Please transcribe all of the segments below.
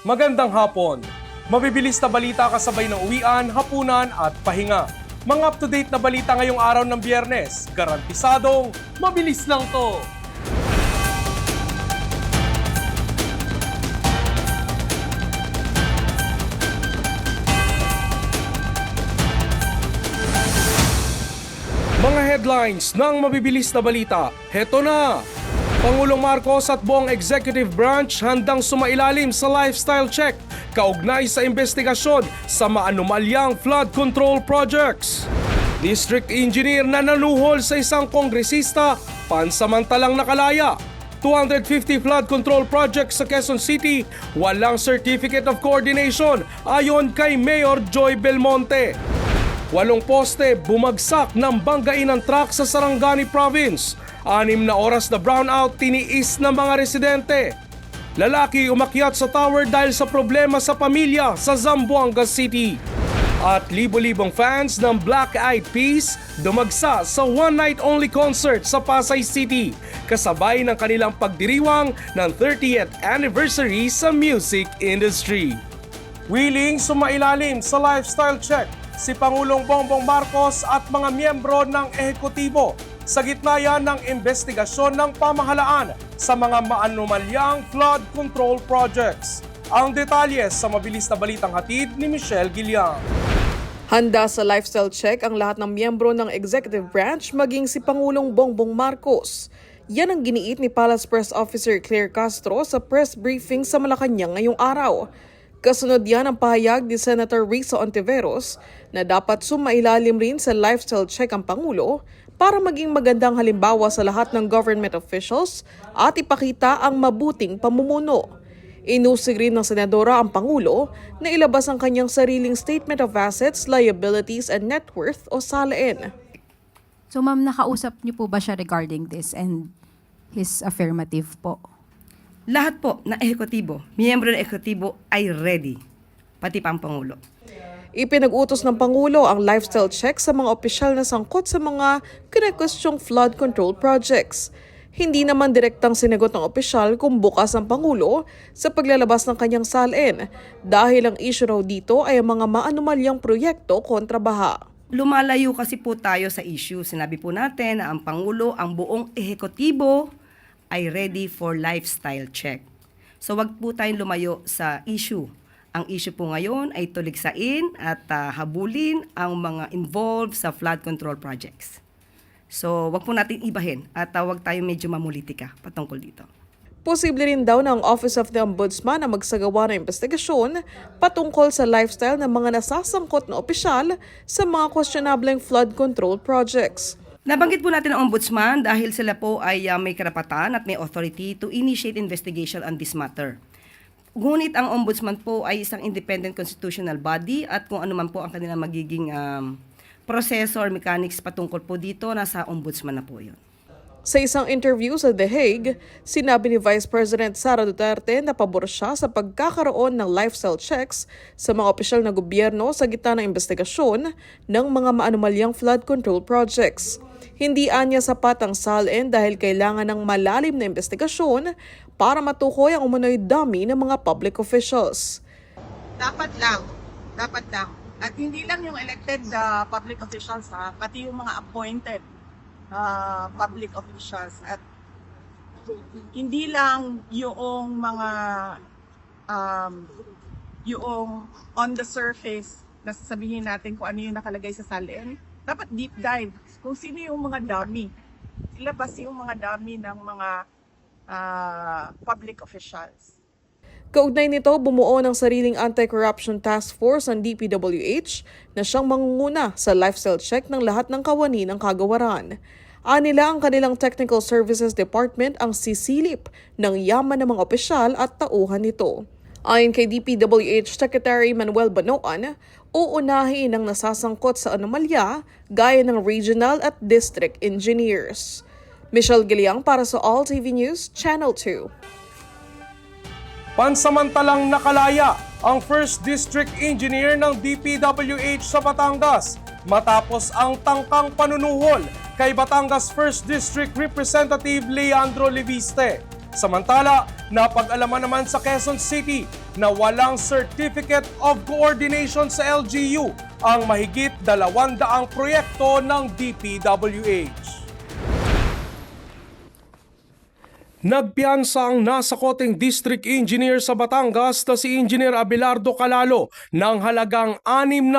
Magandang hapon. Mabibilis na balita kasabay ng uwian, hapunan at pahinga. Mga up-to-date na balita ngayong araw ng Biyernes. Garantisadong mabilis lang to. Mga headlines ng mabibilis na balita. Heto na! Pangulong Marcos at buong executive branch handang sumailalim sa lifestyle check kaugnay sa investigasyon sa maanumalyang flood control projects. District engineer na naluhol sa isang kongresista pansamantalang nakalaya. 250 flood control projects sa Quezon City, walang certificate of coordination ayon kay Mayor Joy Belmonte. 8 poste bumagsak ng banggain ng truck sa Sarangani Province. 6 na oras na brownout tiniis ng mga residente. Lalaki umakyat sa tower dahil sa problema sa pamilya sa Zamboanga City. At libo-libong fans ng Black Eyed Peas dumagsa sa one-night-only concert sa Pasay City kasabay ng kanilang pagdiriwang ng 30th anniversary sa music industry. Willing sumailalim sa lifestyle check si Pangulong Bongbong Marcos at mga miyembro ng ehekutibo sa gitna yan ng investigasyon ng pamahalaan sa mga maanumalyang flood control projects. Ang detalye sa mabilis na balitang hatid ni Michelle Gillian. Handa sa lifestyle check ang lahat ng miyembro ng executive branch maging si Pangulong Bongbong Marcos. Yan ang giniit ni Palace Press Officer Claire Castro sa press briefing sa Malacanang ngayong araw. Kasunod yan ang pahayag ni Senator Risa Ontiveros na dapat sumailalim rin sa lifestyle check ang Pangulo para maging magandang halimbawa sa lahat ng government officials at ipakita ang mabuting pamumuno. Inusig rin ng Senadora ang Pangulo na ilabas ang kanyang sariling Statement of Assets, Liabilities and Net Worth o SALN. So ma'am, nakausap niyo po ba siya regarding this and his affirmative po? Lahat po na ehekutibo, miyembro ng ehekutibo ay ready, pati pa ang Pangulo. Ipinag-utos ng Pangulo ang lifestyle check sa mga opisyal na sangkot sa mga kinekwestyong flood control projects. Hindi naman direktang sinagot ng opisyal kung bukas ang Pangulo sa paglalabas ng kanyang SALN dahil ang issue raw dito ay ang mga maanumalyang proyekto kontra baha. Lumalayo kasi po tayo sa issue. Sinabi po natin na ang Pangulo, ang buong ehekutibo ay ready for lifestyle check. So wag po tayong lumayo sa issue. Ang issue po ngayon ay tuligsain at habulin ang mga involved sa flood control projects. So wag po natin ibahin at wag tayo medyo mamulitika patungkol dito. Posible rin daw na ang Office of the Ombudsman na magsagawa ng investigasyon patungkol sa lifestyle ng mga nasasangkot na opisyal sa mga questionableng flood control projects. Nabanggit po natin ang Ombudsman dahil sila po ay may karapatan at may authority to initiate investigation on this matter. Ngunit ang Ombudsman po ay isang independent constitutional body at kung ano man po ang kanilang magiging proseso or mechanics patungkol po dito, nasa Ombudsman na po yun. Sa isang interview sa The Hague, sinabi ni Vice President Sara Duterte na pabor siya sa pagkakaroon ng lifestyle checks sa mga opisyal na gobyerno sa gitna ng investigasyon ng mga maanumalyang flood control projects. Hindi anya sapat ang SALN dahil kailangan ng malalim na investigasyon para matukoy ang umano'y dami ng mga public officials. Dapat lang. At hindi lang yung elected public officials, pati yung mga appointed public officials. At hindi lang yung mga yung on the surface na sasabihin natin kung ano yung nakalagay sa SALN. Dapat deep dive kung sino yung mga dummy. Ilabas yung mga dummy ng mga public officials. Kaugnay nito, bumuo ng sariling anti-corruption task force ang DPWH na siyang mangunguna sa lifestyle check ng lahat ng kawani ng kagawaran. Anila ang kanilang Technical Services Department ang sisilip ng yaman ng mga opisyal at tauhan nito. Ayon kay DPWH Secretary Manuel Banoan, uunahin ang nasasangkot sa anomalya gaya ng regional at district engineers. Michelle Gilliang para sa All TV News, Channel 2. Pansamantalang nakalaya ang First District Engineer ng DPWH sa Batangas matapos ang tangkang panunuhol kay Batangas 1st District Representative Leandro Leviste. Samantala, napag-alaman naman sa Quezon City na walang Certificate of Coordination sa LGU ang mahigit 200 proyekto ng DPWH. Nagpiyansa ang nasakoting District Engineer sa Batangas na si Engineer Abelardo Calalo ng halagang 60,000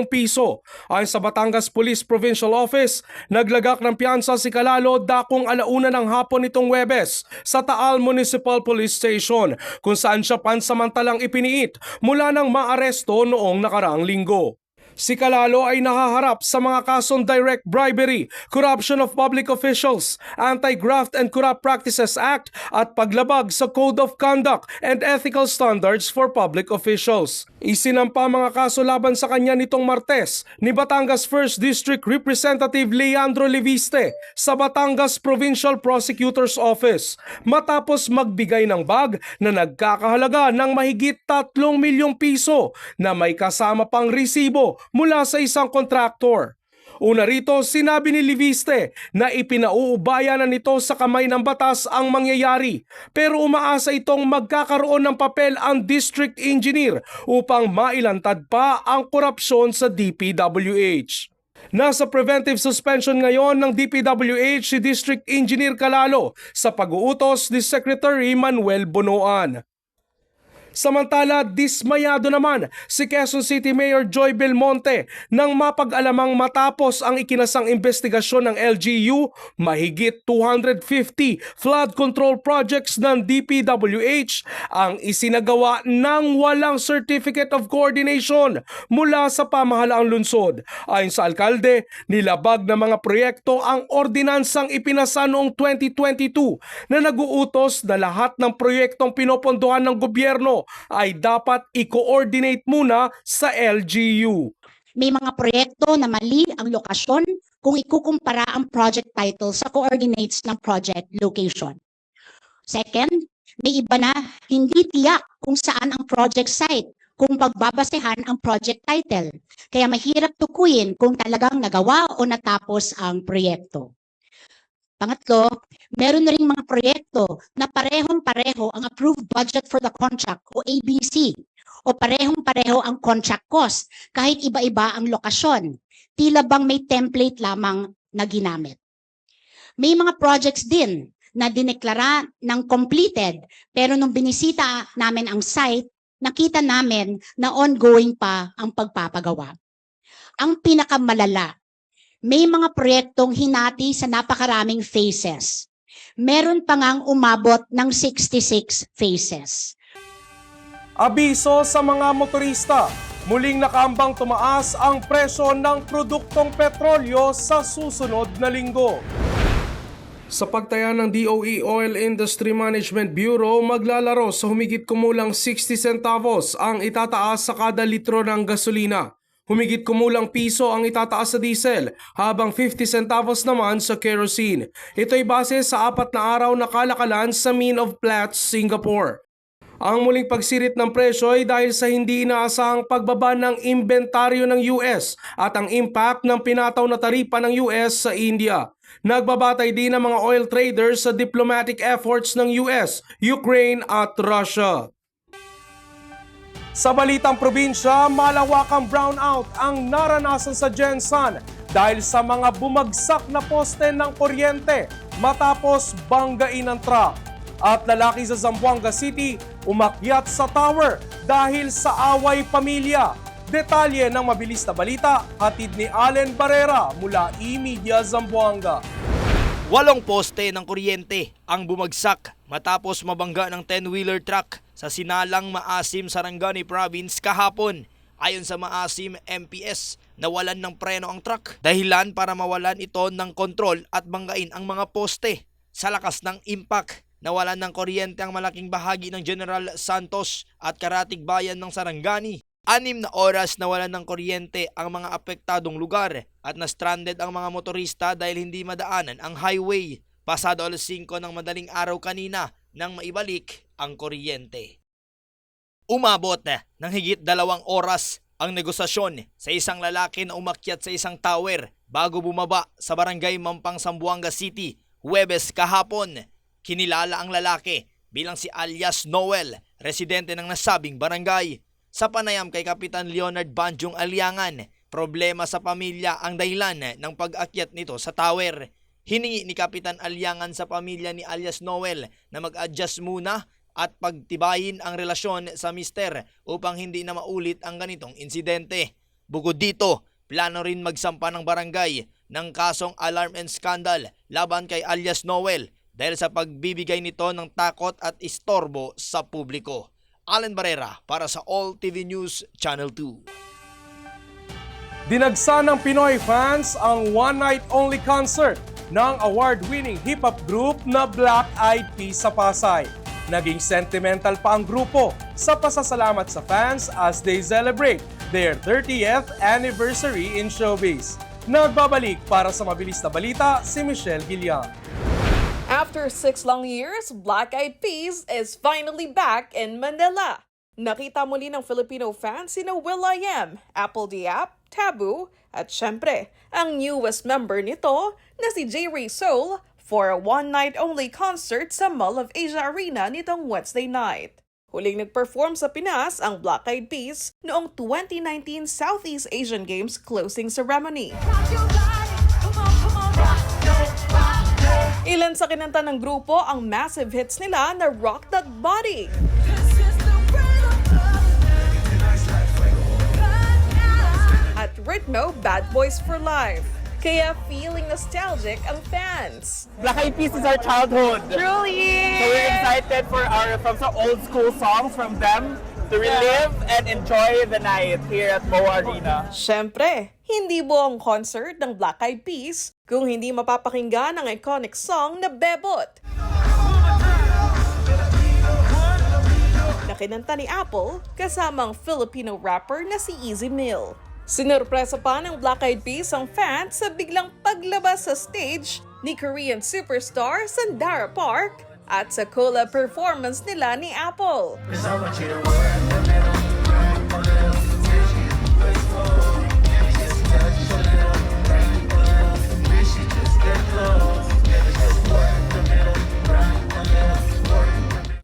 piso. Ayon sa Batangas Police Provincial Office, naglagak ng piyansa si Calalo dakong 1:00 ng hapon nitong Huwebes sa Taal Municipal Police Station kung saan siya pansamantalang ipiniit mula nang maaresto noong nakaraang linggo. Si Calalo ay nahaharap sa mga kasong direct bribery, corruption of public officials, Anti-Graft and Corrupt Practices Act at paglabag sa Code of Conduct and Ethical Standards for Public Officials. Isinampa mga kaso laban sa kanya nitong Martes ni Batangas 1st District Representative Leandro Leviste sa Batangas Provincial Prosecutor's Office matapos magbigay ng bag na nagkakahalaga ng mahigit 3 milyong piso na may kasama pang resibo mula sa isang kontraktor. Una rito, sinabi ni Leviste na ipinauubaya na nito sa kamay ng batas ang mangyayari pero umaasa itong magkakaroon ng papel ang district engineer upang mailantad pa ang korupsyon sa DPWH. Nasa preventive suspension ngayon ng DPWH si District Engineer Calalo sa pag-uutos ni Secretary Manuel Bonoan. Samantala, dismayado naman si Quezon City Mayor Joy Belmonte nang mapag-alamang matapos ang ikinasang investigasyon ng LGU, mahigit 250 flood control projects ng DPWH ang isinagawa ng walang Certificate of Coordination mula sa pamahalaang lungsod. Ayon sa alkalde, nilabag ng mga proyekto ang ordinansang ipinasa noong 2022 na nag-uutos na lahat ng proyektong pinopondohan ng gobyerno ay dapat i-coordinate muna sa LGU. May mga proyekto na mali ang lokasyon kung ikukumpara ang project title sa coordinates ng project location. Second, may iba na hindi tiyak kung saan ang project site kung pagbabasehan ang project title. Kaya mahirap tukuyin kung talagang nagawa o natapos ang proyekto. Pangatlo, meron na ring mga proyekto na parehong-pareho ang approved budget for the contract o ABC o parehong-pareho ang contract cost kahit iba-iba ang lokasyon. Tila bang may template lamang na ginamit. May mga projects din na dineklara ng completed pero nung binisita namin ang site, nakita namin na ongoing pa ang pagpapagawa. Ang pinakamalala, may mga proyektong hinati sa napakaraming phases. Meron pa ngang umabot ng 66 phases. Abiso sa mga motorista, muling nakaambang tumaas ang presyo ng produktong petrolyo sa susunod na linggo. Sa pagtaya ng DOE Oil Industry Management Bureau, maglalaro sa humigit kumulang 60 centavos ang itataas sa kada litro ng gasolina. Humigit kumulang piso ang itataas sa diesel, habang 50 centavos naman sa kerosene. Ito'y base sa 4 na araw na kalakalan sa Mean of Platts, Singapore. Ang muling pagsirit ng presyo ay dahil sa hindi inaasahang pagbaba ng inventaryo ng US at ang impact ng pinataw na taripa ng US sa India. Nagbabatay din ang mga oil traders sa diplomatic efforts ng US, Ukraine at Russia. Sa balitang probinsya, malawakang brownout ang naranasan sa Jensan dahil sa mga bumagsak na poste ng kuryente matapos banggain ng truck. At lalaki sa Zamboanga City umakyat sa tower dahil sa away pamilya. Detalye ng mabilis na balita, hatid ni Allen Barrera mula eMedia Zamboanga. 8 poste ng kuryente ang bumagsak matapos mabangga ng 10-wheeler truck sa Sinalang Maasim, Sarangani Province kahapon. Ayon sa Maasim MPS, nawalan ng preno ang truck. Dahilan para mawalan ito ng kontrol at banggain ang mga poste. Sa lakas ng impact, nawalan ng kuryente ang malaking bahagi ng General Santos at Karatig Bayan ng Sarangani. 6 na oras nawalan ng kuryente ang mga apektadong lugar at na-stranded ang mga motorista dahil hindi madaanan ang highway. Pasado 5 ng madaling araw kanina nang maibalik ang kuryente. Umabot ng higit 2 oras ang negosasyon sa isang lalaki na umakyat sa isang tower bago bumaba sa barangay Mampang, Zamboanga City, Huwebes kahapon. Kinilala ang lalaki bilang si alias Noel, residente ng nasabing barangay. Sa panayam kay Kapitan Leonard Banjong Aliangan, problema sa pamilya ang dahilan ng pag-akyat nito sa tower. Hiningi ni Kapitan Aliangan sa pamilya ni alias Noel na mag-adjust muna at pagtibayin ang relasyon sa mister upang hindi na maulit ang ganitong insidente. Bukod dito, plano rin magsampa ng barangay ng kasong alarm and scandal laban kay alias Noel dahil sa pagbibigay nito ng takot at istorbo sa publiko. Allen Barrera para sa All TV News Channel 2. Dinagsa ng Pinoy fans ang one-night-only concert ng award-winning hip-hop group na Black Eyed Peas sa Pasay. Naging sentimental pa ang grupo sa pasasalamat sa fans as they celebrate their 30th anniversary in showbiz. Nagbabalik para sa mabilis na balita si Michelle Gillian. After 6 long years, Black Eyed Peas is finally back in Manila. Nakita muli ng Filipino fans sina will.i.am, Apple Diap, Taboo, at syempre, ang newest member nito na si J. Ray Soul for a one-night-only concert sa Mall of Asia Arena nitong Wednesday night. Huling nag-perform sa Pinas ang Black Eyed Peas noong 2019 Southeast Asian Games closing ceremony. Ilan sa kinanta ng grupo ang massive hits nila na Rock That Body, at Ritmo, Bad Boys for Life. Kaya feeling nostalgic ang fans. Black Eyed Peas is our childhood. Truly! So we're excited for from some old school songs from them to relive and enjoy the night here at Moa Arena. Siyempre, hindi buong concert ng Black Eyed Peas kung hindi mapapakinggan ang iconic song na Bebot, na kinanta ni Apple kasama ang Filipino rapper na si Easy Mill. Sinurpresa pa ng Black Eyed Peas ang fans sa biglang paglabas sa stage ni Korean superstar Sandara Park at sa collab performance nila ni Apple.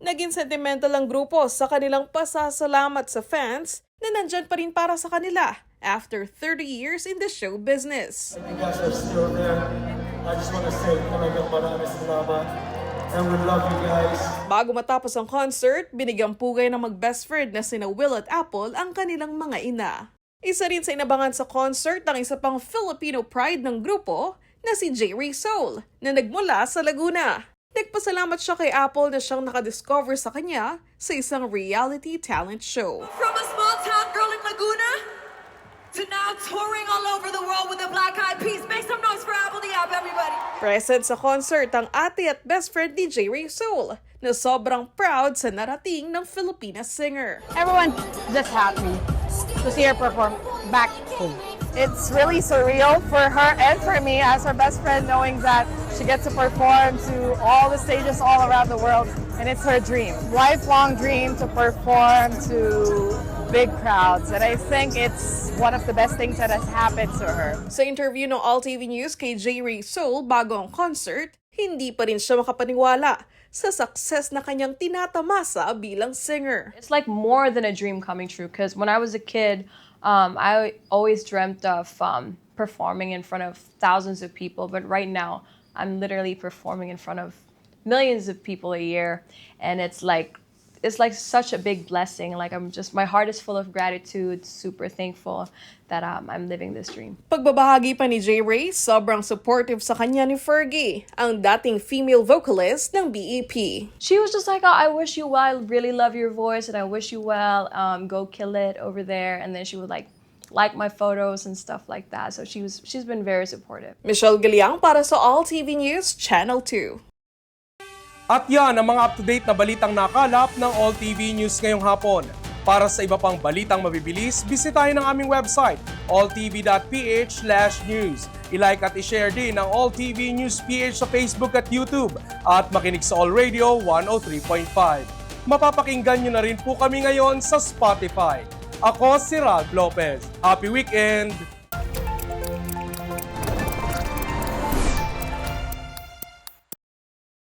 Naging sentimental ang grupo sa kanilang pasasalamat sa fans na nandyan pa rin para sa kanila after 30 years in the show business. You guys are still there. I just want to say, talagang maraming salamat. And we love you guys. Bago matapos ang concert, binigyang pugay ng mag-best friend na sina Will at Apple ang kanilang mga ina. Isa rin sa inabangan sa concert ang isa pang Filipino pride ng grupo na si J. Ray Soul na nagmula sa Laguna. Nagpasalamat siya kay Apple na siyang nakadiscover sa kanya sa isang reality talent show. From a small town girl in Laguna to now touring all over the world with the Black Eyed Peas. Make some noise for Apple Diap, everybody! Present sa concert ang ate at best friend ni J. Ray Soul na sobrang proud sa narating ng Filipina singer. Everyone's just happy to see her perform back home. It's really surreal for her and for me as her best friend, knowing that she gets to perform to all the stages all around the world, and it's her dream, lifelong dream to perform to big crowds, and I think it's one of the best things that has happened to her. Sa interview ng All TV News kay J. Ray Soul bago ang concert, hindi pa rin siya makapaniwala sa success na kanyang tinatamasa bilang singer. It's like more than a dream coming true, because when I was a kid, I always dreamt of performing in front of thousands of people, but right now I'm literally performing in front of millions of people a year, and it's like such a big blessing. Like my heart is full of gratitude, super thankful that I'm living this dream. Pagbabahagi pa ni J. Ray, sobrang supportive sa kanya ni Fergie, ang dating female vocalist ng BEP. She was just like, oh, I wish you well, I really love your voice, and I wish you well, go kill it over there. And then she would like my photos and stuff like that. So she's been very supportive. Michelle Gilliang para sa All TV News, Channel 2. At yan ang mga up-to-date na balitang nakalap ng All TV News ngayong hapon. Para sa iba pang balitang mabibilis, bisitahin ang aming website, alltv.ph/news. I-like at i-share din ang All TV News PH sa Facebook at YouTube at makinig sa All Radio 103.5. Mapapakinggan nyo na rin po kami ngayon sa Spotify. Ako si Ralph Lopez. Happy weekend!